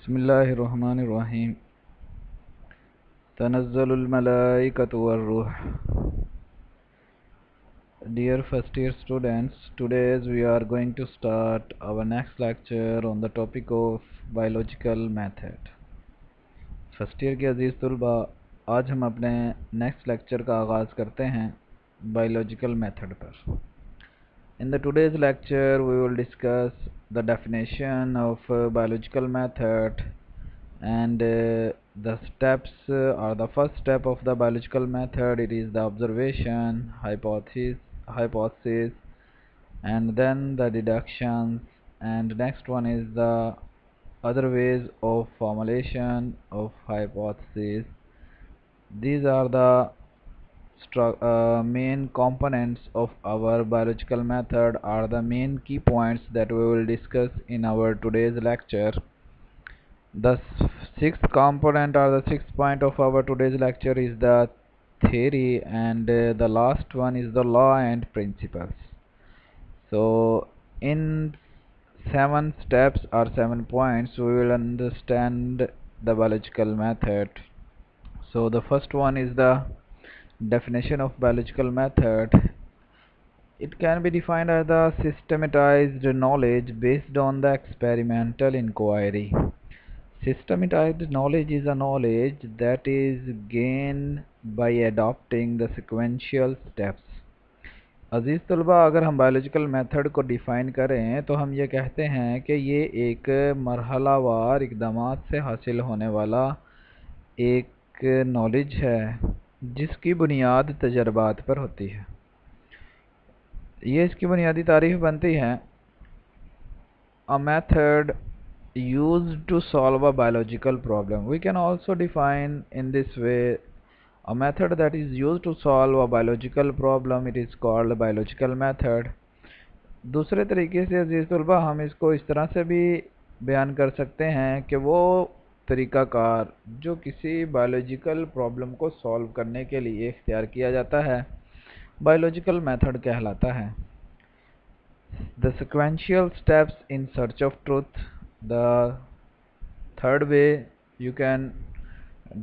बिस्मिल्लाहिर्रहमानिर्रहीम तनज़्ज़लुल मलाइकतु वर्रूह. Dear first year students, today we are going to start our next lecture on the topic of biological method. First year के अजीज़ तलबा, आज हम अपने next lecture का आगाज़ करते हैं बायोलॉजिकल मेथड पर. In the today's lecture we will discuss the definition of biological method and the steps or the first step of the biological method. It is the observation, hypothesis, and then the deductions, and next one is the other ways of formulation of hypothesis. These are the main components of our biological method, are the main key points that we will discuss in our today's lecture. The sixth component or the sixth point of our today's lecture is the theory, and the last one is the law and principles. So in 7 steps or 7 points we will understand the biological method. So the first one is the definition of biological method. It can be defined as the systematized knowledge based on the experimental inquiry. Systematized knowledge is a knowledge that is gained by adopting the sequential steps. अजीज़ तलबा, अगर हम biological method को define करें तो हम ये कहते हैं कि ये एक मरहलावार इक़दामात से हासिल होने वाला एक नॉलेज है जिसकी बुनियाद तजर्बात पर होती है. ये इसकी बुनियादी तारीफ़ बनती है. A method used to solve a biological problem. We can also define in this way a method that is used to solve a biological problem. It is called biological method. दूसरे तरीके से अजीज़ तलबा हम इसको इस तरह से भी बयान कर सकते हैं कि वो तरीक़ाकार जो किसी बायोलॉजिकल प्रॉब्लम को सॉल्व करने के लिए इख्तियार किया जाता है बायोलॉजिकल मेथड कहलाता है. The sequential steps in search of truth. The third way you can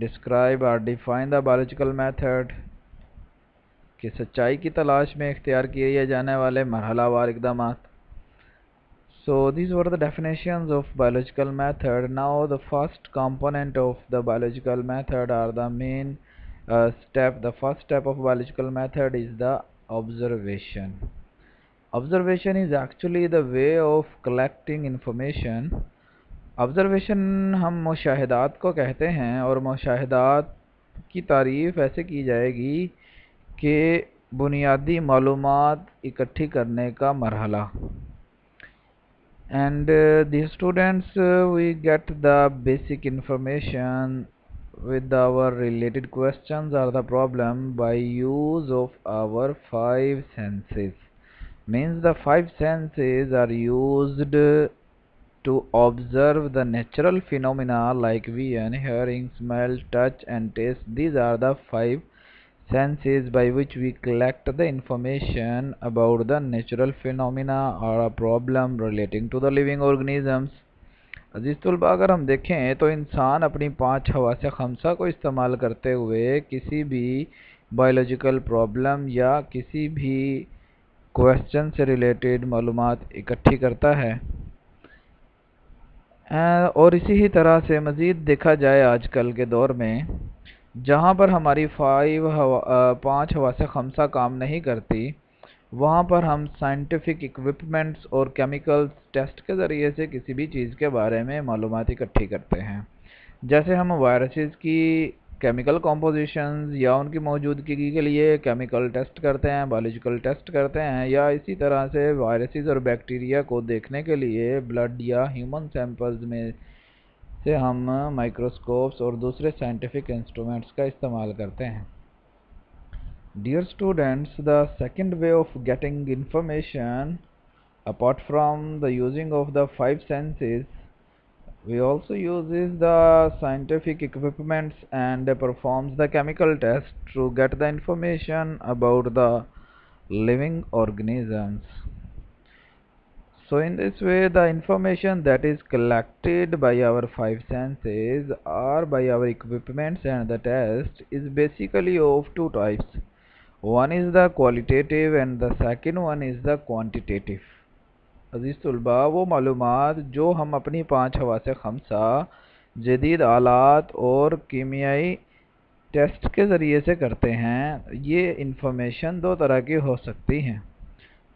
describe or define the biological method कि सच्चाई की तलाश में इख्तियार किए जाने वाले मरहलावार इक़दामात. So these were the definitions of biological method. Now the first component of the biological method or the main step, the first step of biological method is the observation. Observation is actually the way of collecting information. Observation हम मुशाहिदात को कहते हैं और मुशाहिदात की तारीफ़ ऐसे की जाएगी कि बुनियादी मालूमात इकट्ठी करने का मरहला. And the students we get the basic information with our related questions or the problem by use of our 5 senses. Means the 5 senses are used to observe the natural phenomena like vision, hearing, smell, touch and taste. These are the 5 senses by which we collect the information about the natural phenomena or a problem relating to the living organisms. अजीज़ तलबा, अगर हम देखें तो इंसान अपनी 5 हवासे खमसा को इस्तेमाल करते हुए किसी भी बायोलॉजिकल प्रॉब्लम या किसी भी क्वेश्चन से रिलेटेड मालूमात इकट्ठी करता है. और इसी ही तरह से मज़ीद देखा जाए आजकल के दौर में जहाँ पर हमारी 5 हवासे खमसा काम नहीं करती, वहाँ पर हम साइंटिफिक इक्विपमेंट्स और केमिकल टेस्ट के ज़रिए से किसी भी चीज़ के बारे में मालूमात इकट्ठी करते हैं. जैसे हम वायरसेस की केमिकल कॉम्पोजिशंस या उनकी मौजूदगी के लिए केमिकल टेस्ट करते हैं, बायोलॉजिकल टेस्ट करते हैं, या इसी तरह से वायरसेस और बैक्टीरिया को देखने के लिए ब्लड या ह्यूमन सैंपल्स में से हम माइक्रोस्कोप्स और दूसरे साइंटिफिक इंस्ट्रूमेंट्स का इस्तेमाल करते हैं. Dear students, the second way of getting information apart from the using of the 5 senses, we also uses the scientific equipments and performs the chemical test to get the information about the living organisms. So in this way, the information that is collected by our five senses or by our equipments and the test is basically of two types. One is the qualitative and the second one is the quantitative. अजीज़ तुलबा, वो मालूमात जो हम अपनी पाँच हवासे खमसा जदीद आलात और कीमियाई test के ज़रिए से करते हैं, ये इंफॉर्मेशन दो तरह की हो सकती हैं।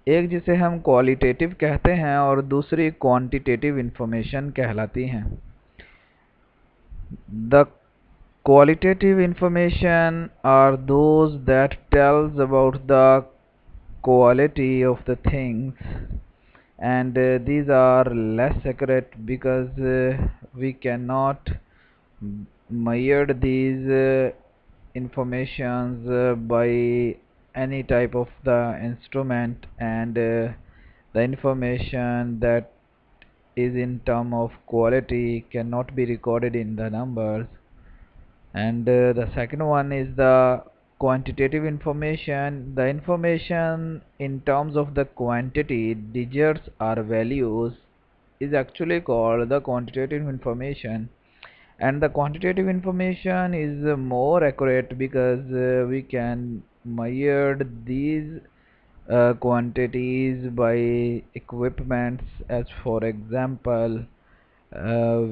एक जिसे हम क्वालिटेटिव कहते हैं और दूसरी क्वांटिटेटिव इंफॉर्मेशन कहलाती हैं। The qualitative information are those that tells about the quality of the things, and these are less accurate because we cannot measure these informations by any type of the instrument, and the information that is in term of quality cannot be recorded in the numbers. And the second one is the quantitative information. The information in terms of the quantity, digits or values, is actually called the quantitative information. And the quantitative information is more accurate because we can measure these quantities by equipments, as for example,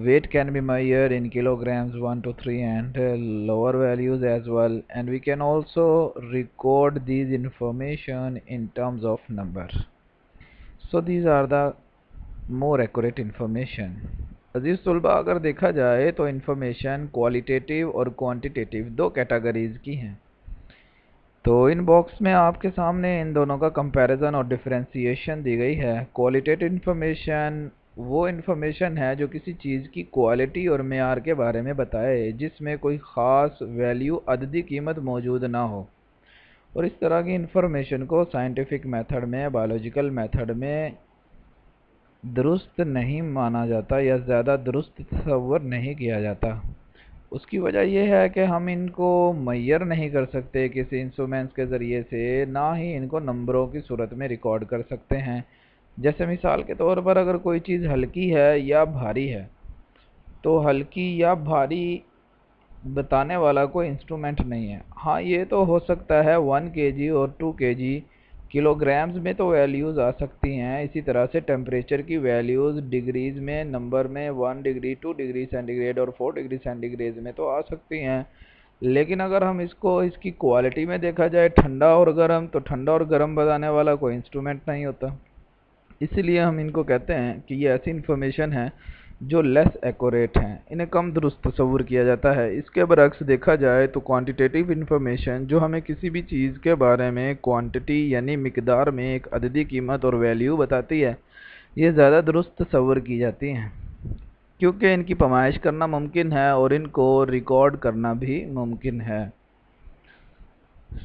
weight can be measured in kilograms 1 to 3 and lower values as well, and we can also record these information in terms of number. So these are the more accurate information. अजीज तुलबा, अगर देखा जाए तो information qualitative और quantitative दो categories की हैं। तो इन box में आपके सामने इन दोनों का कंपैरिजन और डिफरेंशिएशन दी गई है। क्वालिटेटिव इंफॉर्मेशन वो इंफॉर्मेशन है जो किसी चीज़ की क्वालिटी और मेयार के बारे में बताए, जिसमें कोई ख़ास वैल्यू अददी कीमत मौजूद ना हो, और इस तरह की इंफॉर्मेशन को साइंटिफिक मेथड में, बायोलॉजिकल मेथड में दुरुस्त नहीं माना जाता या ज़्यादा दुरुस्त तस्वर नहीं किया जाता। उसकी वजह यह है कि हम इनको मेजर नहीं कर सकते किसी इंस्ट्रूमेंट्स के ज़रिए से, ना ही इनको नंबरों की सूरत में रिकॉर्ड कर सकते हैं। जैसे मिसाल के तौर पर अगर कोई चीज़ हल्की है या भारी है, तो हल्की या भारी बताने वाला कोई इंस्ट्रूमेंट नहीं है। हाँ, ये तो हो सकता है 1 kg और 2 kg किलोग्राम्स में तो वैल्यूज़ आ सकती हैं। इसी तरह से टेम्परेचर की वैल्यूज़ डिग्रीज़ में, नंबर में 1 डिग्री, 2 डिग्री सेंटीग्रेड और 4 डिग्री सेंटीग्रेड में तो आ सकती हैं। लेकिन अगर हम इसको इसकी क्वालिटी में देखा जाए, ठंडा और गर्म, तो ठंडा और गर्म बताने वाला कोई इंस्ट्रूमेंट नहीं होता। इसलिए हम इनको कहते हैं कि ये ऐसी इंफॉर्मेशन है जो लेस एक्यूरेट हैं, इन्हें कम दुरुस्त तस्वुर किया जाता है। इसके बरक्स देखा जाए तो क्वांटिटेटिव इंफॉर्मेशन जो हमें किसी भी चीज़ के बारे में क्वांटिटी यानी मिकदार में एक अददी कीमत और वैल्यू बताती है, ये ज़्यादा दुरुस्त तस्वुर की जाती हैं, क्योंकि इनकी पैमाइश करना मुमकिन है और इनको रिकॉर्ड करना भी मुमकिन है।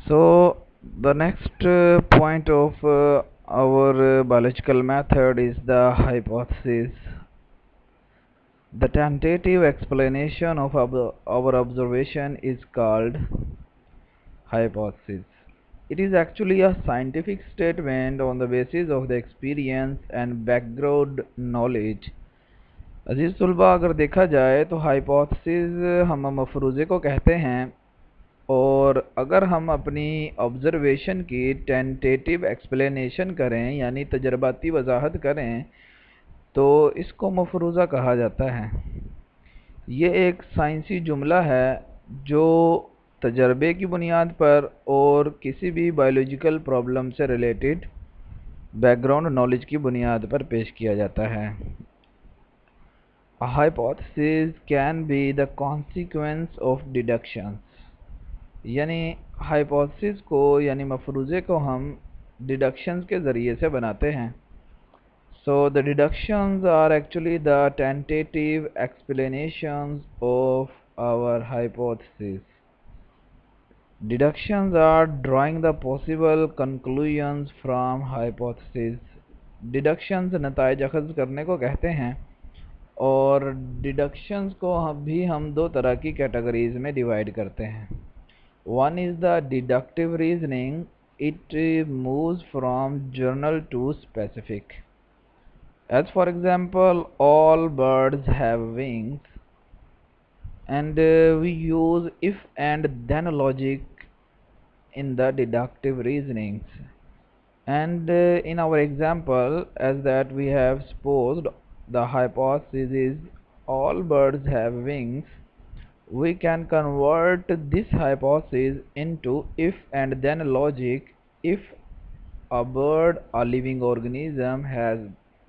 So the next point of our biological method is the hypothesis. The tentative explanation of our observation is called hypothesis. It is actually a scientific statement on the basis of the experience and background knowledge. अजीज़ तुलबा, अगर देखा जाए तो hypothesis हम मफरूज़े को कहते हैं, और अगर हम अपनी ऑब्ज़र्वेशन की टेंटेटिव एक्सप्लेनेशन करें यानी तजर्बाती वजाहत करें, तो इसको मफरूज़ा कहा जाता है। ये एक साइंसी जुमला है जो तजर्बे की बुनियाद पर और किसी भी बायोलॉजिकल प्रॉब्लम से रिलेटेड बैकग्राउंड नॉलेज की बुनियाद पर पेश किया जाता है। A hypothesis can be the consequence of deductions. यानी हाइपोथेसिस को यानी मफरूज़े को हम डिडक्शंस के ज़रिए से बनाते हैं। So the deductions are actually the tentative explanations of our hypothesis. Deductions are drawing the possible conclusions from hypothesis. Deductions नताइज अखज़ करने को कहते हैं, और डिडक्शंस को हम दो तरह की कैटेगरीज में डिवाइड करते हैं। One is the deductive reasoning. It moves from general to specific. As for example, all birds have wings, and we use if and then logic in the deductive reasonings. And in our example, as that we have supposed the hypothesis is all birds have wings, we can convert this hypothesis into if and then logic. If a bird, a living organism, has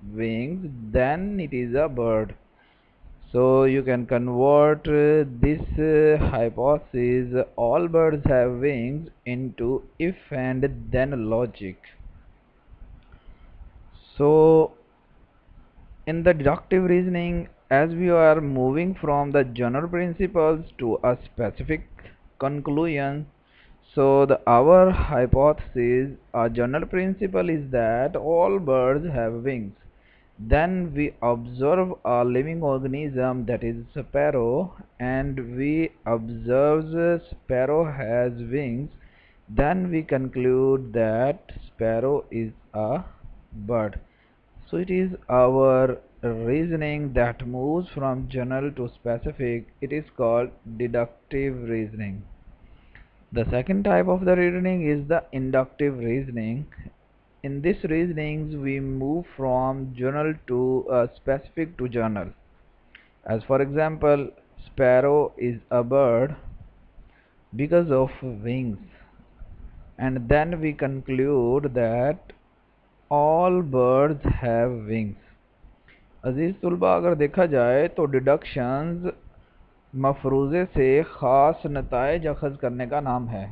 wings, then it is a bird. So you can convert this hypothesis all birds have wings into if and then logic. So in the deductive reasoning, as we are moving from the general principles to a specific conclusion, so our hypothesis, a general principle is that all birds have wings. Then we observe a living organism, that is sparrow, and we observe sparrow has wings. Then we conclude that sparrow is a bird. So it is our reasoning that moves from general to specific. It is called deductive reasoning. The second type of the reasoning is the inductive reasoning. In this reasonings, we move from general to specific to general. As for example, sparrow is a bird because of wings, and then we conclude that all birds have wings. अजीज तुलबा, अगर देखा जाए तो deductions मफरूज़े से ख़ास नताइज अखज़ करने का नाम है।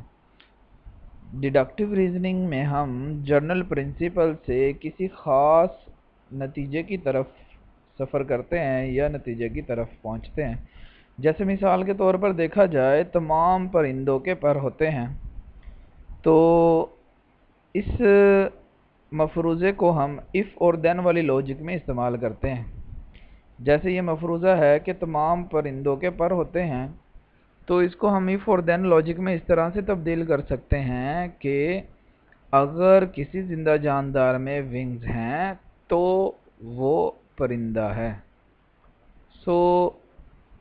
डिडक्टिव रीजनिंग में हम जनरल प्रिंसिपल से किसी ख़ास नतीजे की तरफ सफ़र करते हैं या नतीजे की तरफ पहुंचते हैं। जैसे मिसाल के तौर पर देखा जाए, तमाम परिंदों के पर होते हैं, तो इस मफरूज़े को हम इफ़ और देन वाली लॉजिक में इस्तेमाल करते हैं। जैसे ये मफरूज़ा है कि तमाम परिंदों के पर होते हैं, तो इसको हम इफ़ और देन लॉजिक में इस तरह से तब्दील कर सकते हैं कि अगर किसी ज़िंदा जानदार में विंग्स हैं तो वो परिंदा है। सो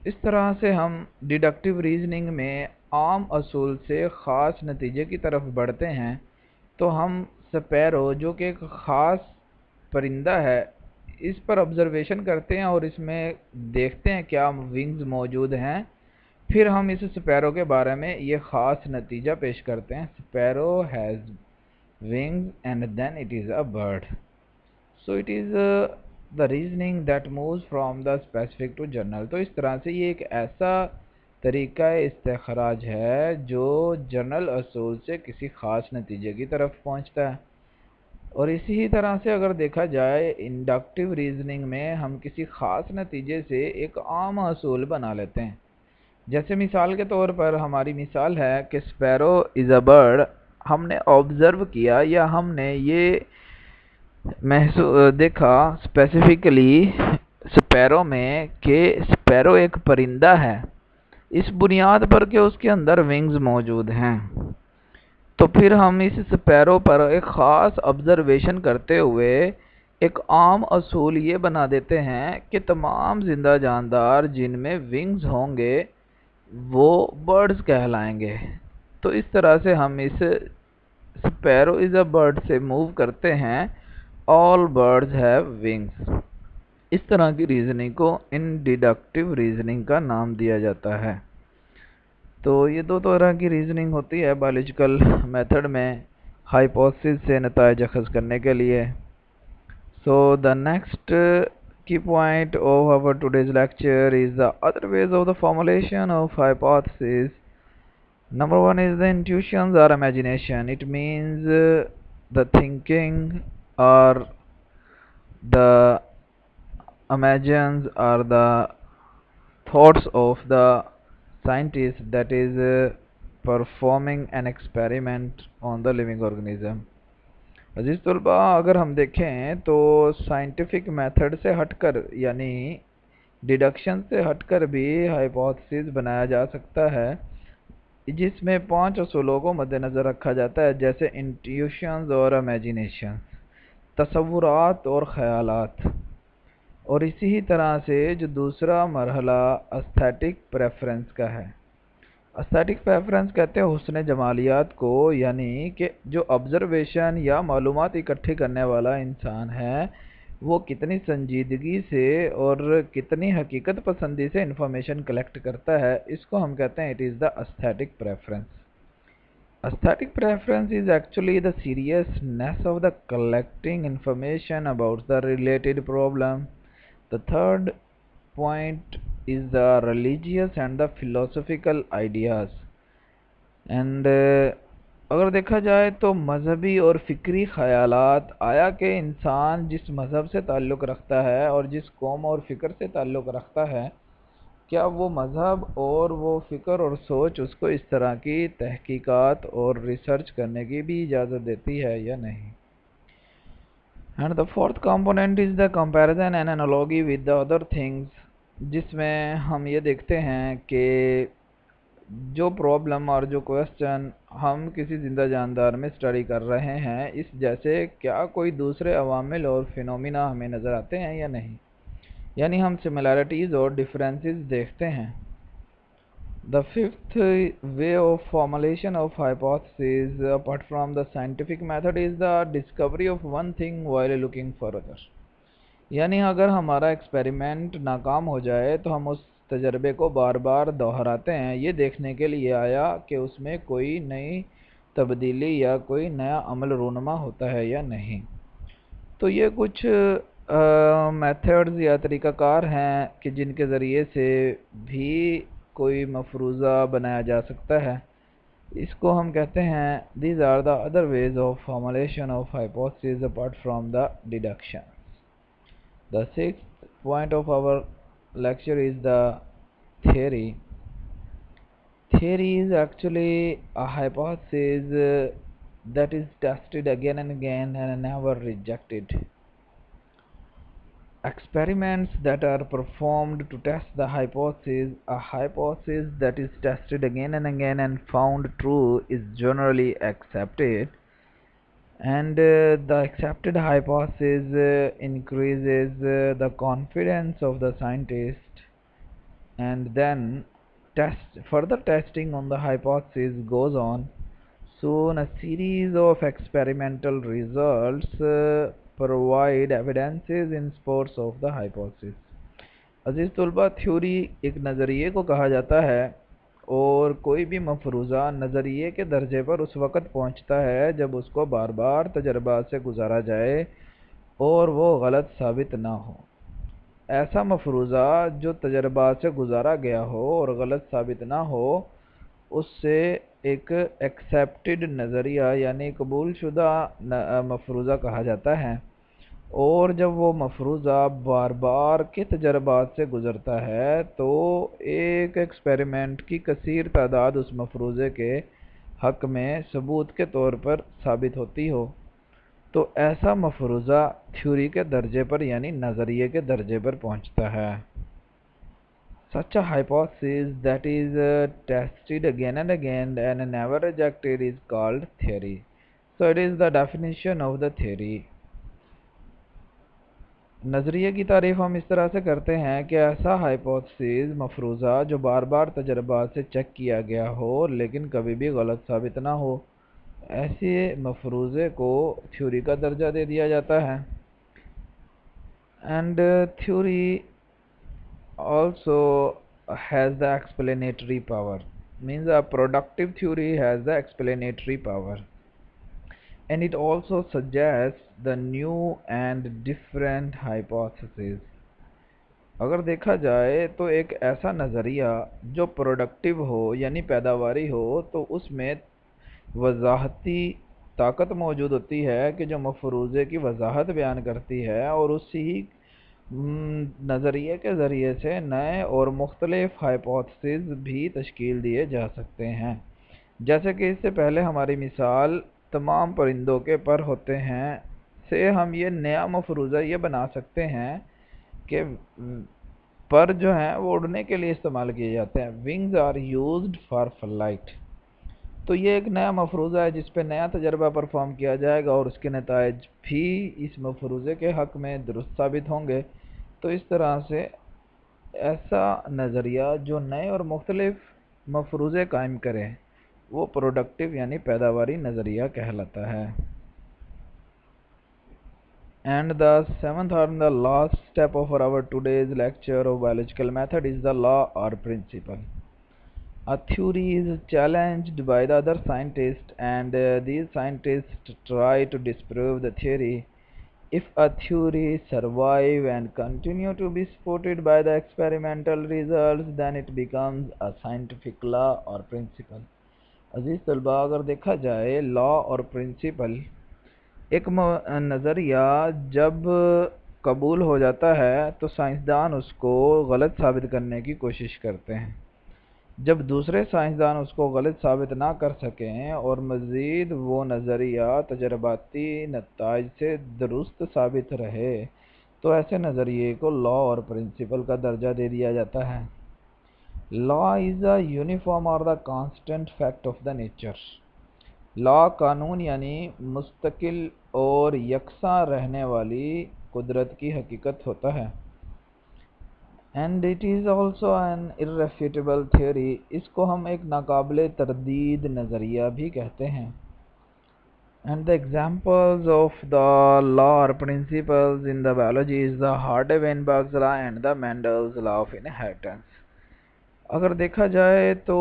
इस तरह से हम डिडक्टिव रीजनिंग में आम असूल से ख़ास नतीजे की तरफ बढ़ते हैं। तो हम स्पैरो, जो कि एक ख़ास परिंदा है, इस पर ऑब्जर्वेशन करते हैं और इसमें देखते हैं क्या विंग्स मौजूद हैं। फिर हम इस स्पैरो के बारे में ये ख़ास नतीजा पेश करते हैं, sparrow has wings and then it is a bird. So it is the reasoning that moves from the specific to general. तो इस तरह से ये एक ऐसा तरीका इस्तेखराज है जो जनरल असूल से किसी ख़ास नतीजे की तरफ पहुंचता है। और इसी ही तरह से अगर देखा जाए, इंडक्टिव रीजनिंग में हम किसी ख़ास नतीजे से एक आम असूल बना लेते हैं। जैसे मिसाल के तौर पर हमारी मिसाल है कि स्पैरो इज़ अ बर्ड। हमने ऑब्ज़र्व किया या हमने ये देखा स्पेसिफिकली स्पैरो में कि स्पैरो एक परिंदा है, इस बुनियाद पर कि उसके अंदर विंग्स मौजूद हैं। तो फिर हम इस स्पैरो पर एक ख़ास ऑब्ज़र्वेशन करते हुए एक आम असूल ये बना देते हैं कि तमाम ज़िंदा जानदार जिनमें विंग्स होंगे वो बर्ड्स कहलाएंगे। तो इस तरह से हम इस स्पैरो इज़ अ बर्ड से मूव करते हैं, ऑल बर्ड्स हैव विंग्स। इस तरह की रीजनिंग को इन डिडक्टिव रीजनिंग का नाम दिया जाता है। तो ये दो तरह की रीजनिंग होती है बायोलॉजिकल मेथड में हाइपोथेसिस से नताइज अखज़ करने के लिए। So the next key point of our today's lecture is the other ways of the formulation of hypothesis. Number one is the intuitions or imagination. It means the thinking or the imagines or the thoughts of the scientist that is performing an experiment on the living organism. अजीज़ तलबा, अगर हम देखें तो scientific method से हटकर यानी deduction से हटकर भी हाइपोथेसिस बनाया जा सकता है, जिसमें 5 असूलों को मद्देनज़र रखा जाता है, जैसे इंट्यूशंस और इमेजिनेशंस, तसव्वुरात और ख़यालात। और इसी ही तरह से जो दूसरा मरहला एस्थेटिक प्रेफरेंस का है। एस्थेटिक प्रेफरेंस कहते हैं हुस्न जमालियात को, यानी कि जो ऑब्जर्वेशन या मालूमात इकट्ठी करने वाला इंसान है वो कितनी संजीदगी से और कितनी हकीकत पसंदी से इंफॉर्मेशन कलेक्ट करता है, इसको हम कहते हैं it is the aesthetic preference. Aesthetic preference is actually the seriousness of the collecting information about the related problem. The third point is the religious and the philosophical ideas. And अगर देखा जाए तो मजहबी और फिक्री ख्यालात, आया कि इंसान जिस मज़हब से ताल्लुक़ रखता है और जिस कौम और फ़िक्र से ताल्लुक़ रखता है, क्या वो मज़हब और वो फ़िक्र और सोच उसको इस तरह की तहकीकात और रिसर्च करने की भी इजाज़त देती है या नहीं। And the fourth component is the comparison and analogy with the other things, जिसमें हम ये देखते हैं कि जो प्रॉब्लम और जो क्वेश्चन हम किसी ज़िंदा जानदार में स्टडी कर रहे हैं, इस जैसे क्या कोई दूसरे अवामिल और फिनोमिना हमें नज़र आते हैं या नहीं, यानी हम सिमिलैरिटीज़ और डिफरेंसेस देखते हैं। The fifth way of formulation of hypothesis apart from the scientific method is the discovery of one thing while looking for other। यानी अगर हमारा एक्सपेरिमेंट नाकाम हो जाए तो हम उस तजर्बे को बार बार दोहराते हैं, ये देखने के लिए आया कि उसमें कोई नई तब्दीली या कोई नया अमल रूनमा होता है या नहीं। तो ये कुछ मेथड्स या तरीक़ाकार हैं कि जिनके ज़रिए से भी कोई मफरूज़ा बनाया जा सकता है। इसको हम कहते हैं these are the other ways of formulation of hypothesis apart from the deduction. The sixth point of our lecture is the theory. Theory is actually a hypothesis that is tested again and again and never rejected. Experiments that are performed to test the hypothesis, a hypothesis that is tested again and again and found true is generally accepted, and the accepted hypothesis increases the confidence of the scientist, and then further testing on the hypothesis goes on. Soon a series of experimental results provide evidences in support of the hypothesis। अजीज़ तलबा, theory एक नज़रिए को कहा जाता है और कोई भी मफरूज़ा नज़रिए के दर्जे पर उस वक़्त पहुंचता है जब उसको बार बार तजर्बा से गुजारा जाए और वो गलत साबित ना हो। ऐसा मफरूज़ा जो तजर्बा से गुजारा गया हो और गलत साबित ना हो, उससे एक एक्सेप्टेड नज़रिया यानी कबूलशुदा मफरूज़ा कहा जाता है। और जब वो मफरूज़ा बार बार के तजर्बात से गुज़रता है तो एक एक्सपेरिमेंट की कसीर तादाद उस मफरूज़े के हक़ में सबूत के तौर पर साबित होती हो, तो ऐसा मफरूज़ा थ्योरी के दर्जे पर यानी नज़रिए के दर्जे पर पहुंचता है। Such a hypothesis that is tested again and again and never rejected is called theory. So it is the definition of the theory. नज़रिए की तारीफ़ हम इस तरह से करते हैं कि ऐसा हाइपोथेसिस मफरूज़ा जो बार बार तजर्बा से चेक किया गया हो लेकिन कभी भी गलत साबित ना हो, ऐसे मफरूज़े को थ्योरी का दर्जा दे दिया जाता है। And theory also has the explanatory power, means a productive theory has the explanatory power, and it also suggests the new and different hypotheses। अगर देखा जाए तो एक ऐसा नज़रिया जो प्रोडक्टिव हो यानी पैदावारी हो, तो उसमें वजाहती ताकत मौजूद होती है कि जो मफरूज़े की वजाहत बयान करती है और उसी नज़रिए के ज़रिए से नए और मुख्तलिफ हाइपोथेसिस भी तश्कील दिए जा सकते हैं। जैसे कि इससे पहले हमारी मिसाल तमाम परिंदों के पर होते हैं से हम ये नया मफरूज़ा ये बना सकते हैं कि पर जो हैं वो उड़ने के लिए इस्तेमाल किए जाते हैं। Wings are used for flight. तो ये एक नया मफरूज़ा है जिस पे नया तजर्बा परफॉर्म किया जाएगा और उसके नताइज भी इस मफरूज़े के हक़ में दुरुस्त साबित होंगे। तो इस तरह से ऐसा नज़रिया जो नए और मुख्तलिफ मफरूज़े कायम करे वो प्रोडक्टिव यानी पैदावारी नज़रिया कहलाता है। And the seventh and the last step of our today's lecture of biological method is the law or principle. A theory is challenged by the other scientists, and these scientists try to disprove the theory. If a theory survive and continue to be supported by the experimental results, then it becomes a scientific law or principle. अजीज तलबा, अगर देखा जाए law और principal, एक नज़रिया जब कबूल हो जाता है तो साइंसदान उसको गलत साबित करने की कोशिश करते हैं। जब दूसरे साइंसदान उसको गलत साबित ना कर सकें और मज़ीद वो नज़रिया तजर्बाती नताइज से दुरुस्त साबित रहे तो ऐसे नज़रिए को लॉ और प्रिंसिपल का दर्जा दे दिया जाता है। लॉ इज़ अ यूनिफॉर्म और the constant fact of the nature. Law कानून यानी मुस्तकिल और यकसा रहने वाली कुदरत की हकीकत होता है। And it is also an irrefutable theory. इसको हम एक नाकाबिले तरदीद नज़रिया भी कहते हैं। And the examples of the law और principles in the biology is the Hardy Weinberg's law and the Mendel's law of inheritance. अगर देखा जाए तो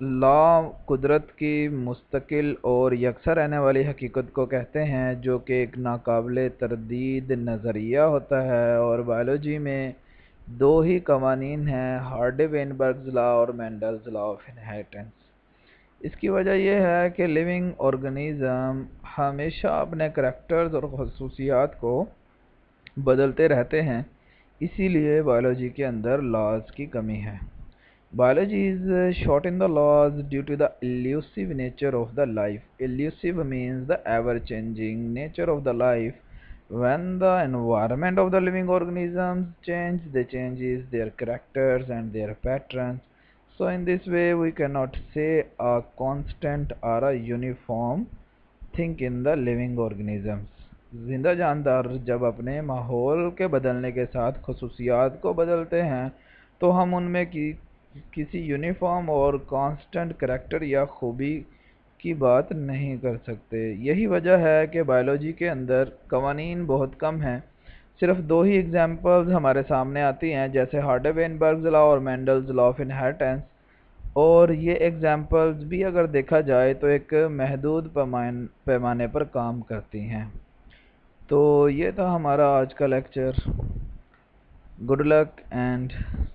लॉ कुदरत की मुस्तकिल और यकसा रहने वाली हकीकत को कहते हैं, जो कि एक नाकाबिले तरदीद नज़रिया होता है। और बायोलॉजी में दो ही कवानीन हैं, हार्डे-वेनबर्ग्स लॉ और मेंडल्स लॉ ऑफ इनहेरिटेंस। इसकी वजह यह है कि लिविंग ऑर्गेनिज्म हमेशा अपने करैक्टर्स और खसूसियात को बदलते रहते हैं, इसीलिए बायोलॉजी के अंदर लॉज की कमी है। Biology is short in the laws due to the elusive nature of the life. Elusive means the ever-changing nature of the life. When the environment of the living organisms change, they changes their characters and their patterns. So in this way, we cannot say a constant or a uniform thing in the living organisms. जिंदा जानदार जब अपने माहौल के बदलने के साथ खसूसियात को बदलते हैं तो हम उनमें किसी यूनिफॉर्म और कांस्टेंट करैक्टर या खूबी की बात नहीं कर सकते। यही वजह है कि बायोलॉजी के अंदर कवानीन बहुत कम हैं। सिर्फ दो ही एग्जांपल्स हमारे सामने आती हैं, जैसे हार्डे-वेनबर्ग्स लॉ और मेंडल्स लॉ ऑफ इनहेरिटेंस। और ये एग्जांपल्स भी अगर देखा जाए तो एक महदूद पैमाने पर काम करती हैं। तो ये था हमारा आज का lecture. Good luck and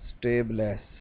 stay blessed.